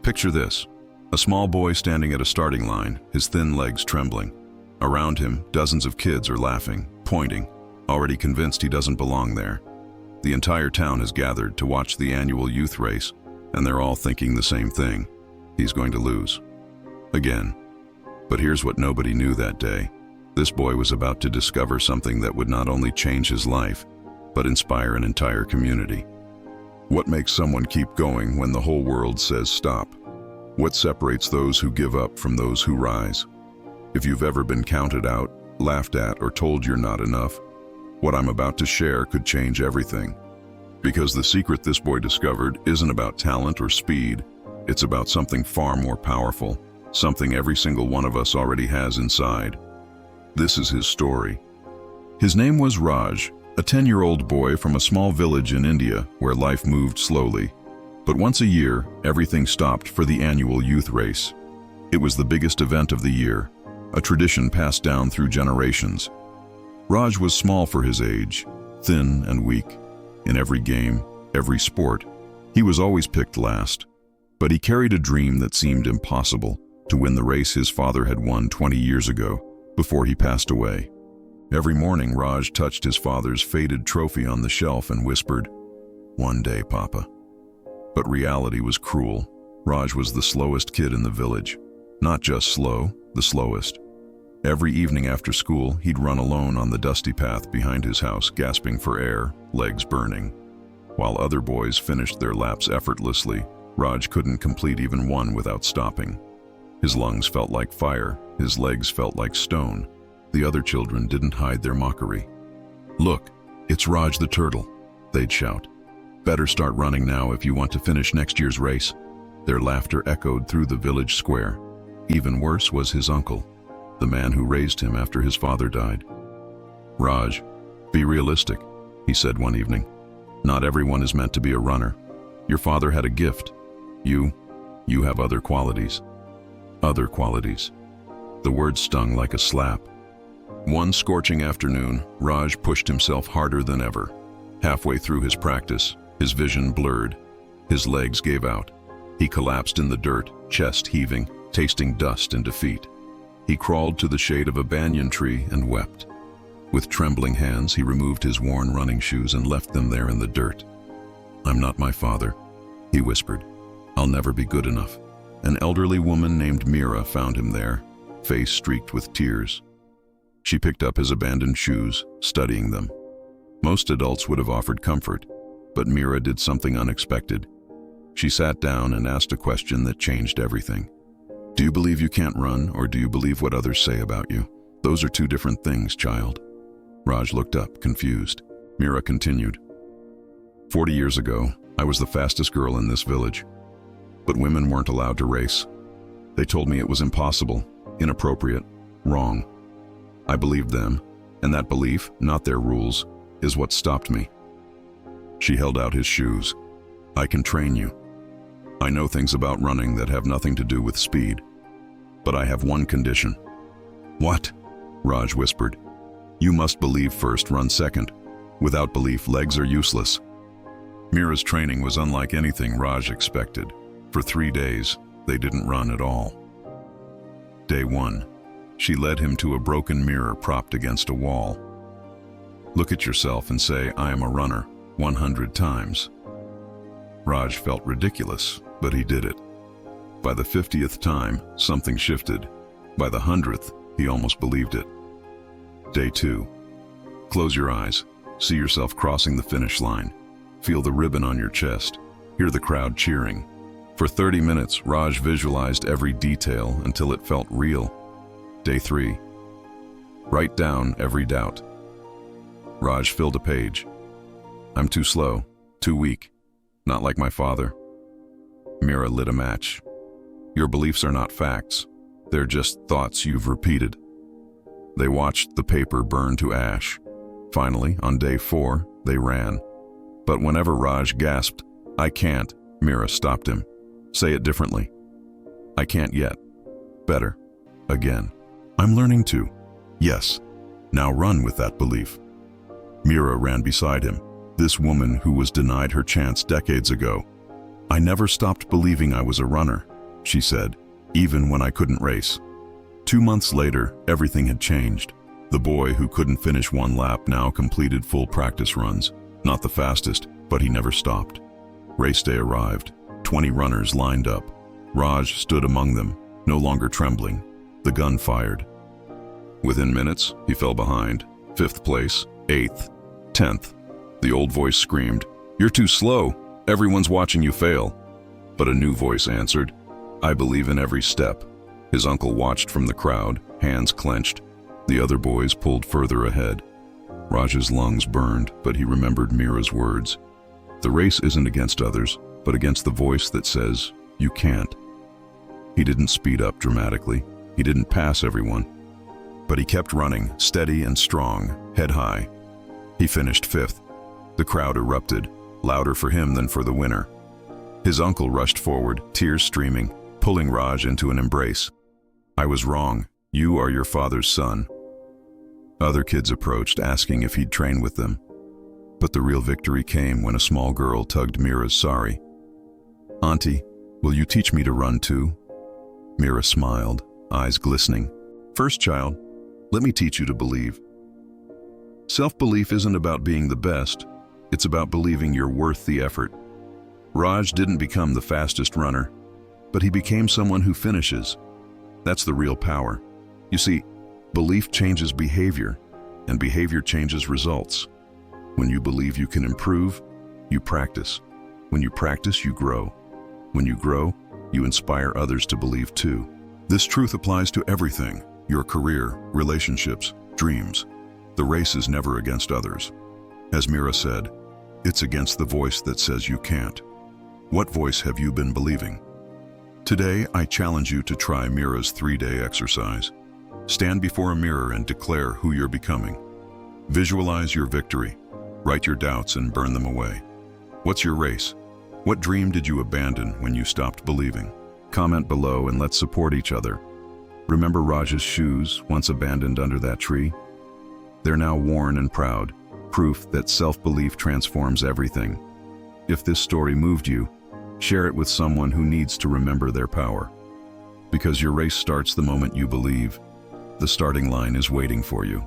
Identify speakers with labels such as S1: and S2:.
S1: Picture this: a small boy standing at a starting line, his thin legs trembling. Around him, dozens of kids are laughing, pointing, already convinced he doesn't belong there. The entire town has gathered to watch the annual youth race, and they're all thinking the same thing: he's going to lose. Again. But here's what nobody knew that day. This boy was about to discover something that would not only change his life, but inspire an entire community. What makes someone keep going when the whole world says stop? What separates those who give up from those who rise? If you've ever been counted out, laughed at, or told you're not enough, what I'm about to share could change everything. Because the secret this boy discovered isn't about talent or speed, it's about something far more powerful, something every single one of us already has inside. This is his story. His name was Raj, a 10-year-old boy from a small village in India where life moved slowly. But once a year, everything stopped for the annual youth race. It was the biggest event of the year, a tradition passed down through generations. Raj was small for his age, thin and weak. In every game, every sport, he was always picked last. But he carried a dream that seemed impossible: to win the race his father had won 20 years ago, before he passed away. Every morning, Raj touched his father's faded trophy on the shelf and whispered, "One day, Papa." But reality was cruel. Raj was the slowest kid in the village. Not just slow, the slowest. Every evening after school, he'd run alone on the dusty path behind his house, gasping for air, legs burning. While other boys finished their laps effortlessly, Raj couldn't complete even one without stopping. His lungs felt like fire, his legs felt like stone. The other children didn't hide their mockery. "Look, it's Raj the turtle," they'd shout. "Better start running now if you want to finish next year's race." Their laughter echoed through the village square. Even worse was his uncle, the man who raised him after his father died. "Raj, be realistic," he said one evening. "Not everyone is meant to be a runner. Your father had a gift. You have other qualities." Other qualities. The word stung like a slap. One scorching afternoon, Raj pushed himself harder than ever. Halfway through his practice, his vision blurred. His legs gave out. He collapsed in the dirt, chest heaving, tasting dust and defeat. He crawled to the shade of a banyan tree and wept. With trembling hands, he removed his worn running shoes and left them there in the dirt. "I'm not my father," he whispered. "I'll never be good enough." An elderly woman named Meera found him there, face streaked with tears. She picked up his abandoned shoes, studying them. Most adults would have offered comfort, but Meera did something unexpected. She sat down and asked a question that changed everything. "Do you believe you can't run, or do you believe what others say about you? Those are two different things, child." Raj looked up, confused. Meera continued, 40 years ago, I was the fastest girl in this village. But women weren't allowed to race. They told me it was impossible, inappropriate, wrong. I believed them, and that belief, not their rules, is what stopped me." She held out his shoes. "I can train you. I know things about running that have nothing to do with speed. But I have one condition." "What?" Raj whispered. "You must believe first, run second. Without belief, legs are useless." Meera's training was unlike anything Raj expected. For 3 days, they didn't run at all. Day 1, she led him to a broken mirror propped against a wall. "Look at yourself and say, 'I am a runner,' 100 times. Raj felt ridiculous, but he did it. By the 50th time, something shifted. By the 100th, he almost believed it. Day 2, close your eyes, see yourself crossing the finish line. Feel the ribbon on your chest, hear the crowd cheering. For 30 minutes, Raj visualized every detail until it felt real. Day 3, write down every doubt. Raj filled a page. "I'm too slow, too weak, not like my father." Meera lit a match. "Your beliefs are not facts. They're just thoughts you've repeated." They watched the paper burn to ash. Finally, on day 4, they ran. But whenever Raj gasped, "I can't," Meera stopped him. "Say it differently." "I can't yet." "Better." Again. "I'm learning to." "Yes. Now run with that belief." Meera ran beside him, this woman who was denied her chance decades ago. "I never stopped believing I was a runner," she said, even when I couldn't race. 2 months later, everything had changed. The boy who couldn't finish one lap now completed full practice runs. Not the fastest, but he never stopped. Race day arrived. 20 runners lined up. Raj stood among them, no longer trembling. The gun fired. Within minutes, he fell behind. 5th place, 8th, 10th. The old voice screamed, "You're too slow. Everyone's watching you fail." But a new voice answered, "I believe in every step." His uncle watched from the crowd, hands clenched. The other boys pulled further ahead. Raj's lungs burned, but he remembered Meera's words. The race isn't against others, but against the voice that says, "You can't." He didn't speed up dramatically. He didn't pass everyone. But he kept running, steady and strong, head high. He finished 5th. The crowd erupted, louder for him than for the winner. His uncle rushed forward, tears streaming, pulling Raj into an embrace. "I was wrong. You are your father's son." Other kids approached, asking if he'd train with them. But the real victory came when a small girl tugged Meera's sari. "Auntie, will you teach me to run too?" Meera smiled, eyes glistening. "First child, let me teach you to believe. Self-belief isn't about being the best, it's about believing you're worth the effort." Raj didn't become the fastest runner, but he became someone who finishes. That's the real power. You see, belief changes behavior, and behavior changes results. When you believe you can improve, you practice. When you practice, you grow. When you grow, you inspire others to believe too. This truth applies to everything: your career, relationships, dreams. The race is never against others. As Meera said, it's against the voice that says you can't. What voice have you been believing? Today, I challenge you to try Meera's 3-day exercise. Stand before a mirror and declare who you're becoming. Visualize your victory. Write your doubts and burn them away. What's your race? What dream did you abandon when you stopped believing? Comment below and let's support each other. Remember Raj's shoes, once abandoned under that tree? They're now worn and proud, proof that self-belief transforms everything. If this story moved you, share it with someone who needs to remember their power. Because your race starts the moment you believe. The starting line is waiting for you.